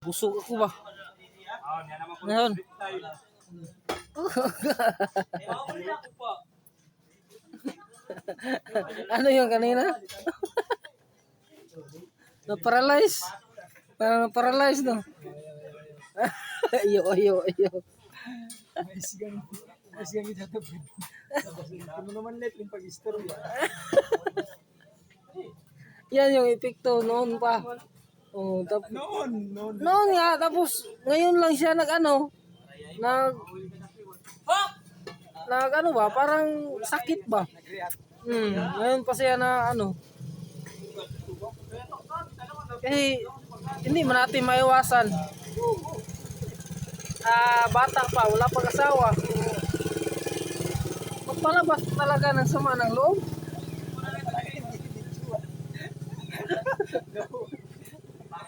Busog ako ba? Ngayon. Ano yung kanina? Na-paralyze. Parang na-paralyze no? Ayo. Masgang itatapid. Hindi mo naman net yung pag-istorya. Yan yung epekto noon pa. Oh, noon nga, tapos ngayon lang siya nag ba, parang sakit ba? Ngayon pa siya na kasi hindi man natin maiwasan. Bata pa, wala pang asawa. Magpalabas talaga ng sama ng loob.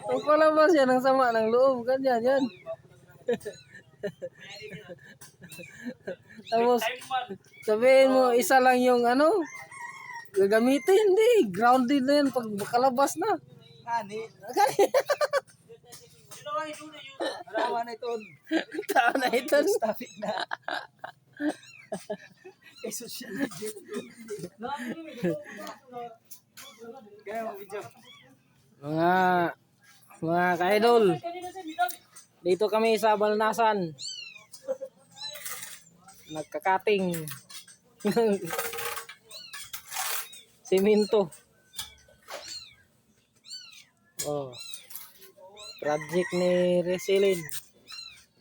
Magpalabas yan ng sama ng loob. Ganyan yan. Tapos sabihin mo isa lang yung gagamitin. Hindi, grounded na yan pag makalabas na. Tama na ito. Tao na ito. Stop it na. Kay social media. Kaya mo video. Mga ka-idol, dito kami sa Balnasan, nagkakating simento. Project ni Resilin.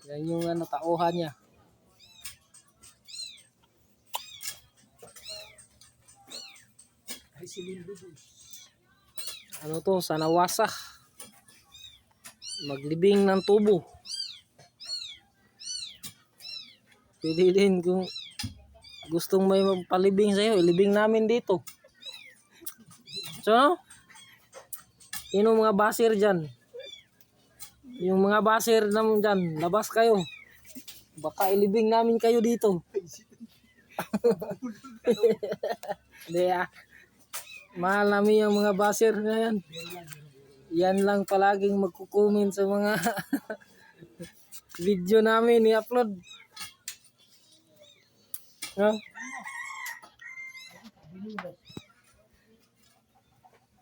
Yan yung tauhan niya. Ay silindo. To, sa Nawasa. Maglibing ng tubo. Pwede din kung gustong may magpalibing sa'yo, ilibing namin dito. So, yun yung mga basir dyan. Yung mga basir naman dyan, labas kayo. Baka ilibing namin kayo dito. Hindi mahal namin yung mga basir na yan. Yan lang palaging magkukumin sa mga video namin i-upload.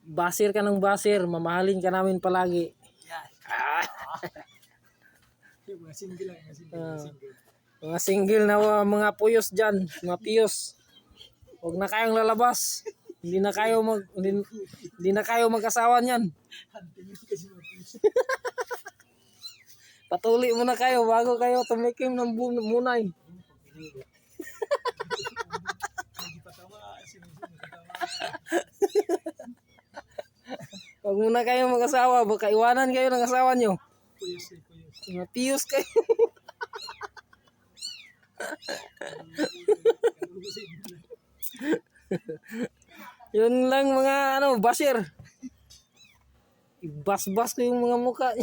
Basir ka ng basir, mamahalin ka namin palagi. Mga single lang. Mga single na mga puyos dyan, mga piyos. Huwag na kayong lalabas. Hindi na kayo mag-asawa niyan. Patuli muna kayo bago kayo tumikim ng munay. Huwag muna kayo mag-asawa, baka iwanan kayo ng asawa nyo. Mga piyos kayo. Yun lang mga basir. Ibas-bas ko yung mga mukha.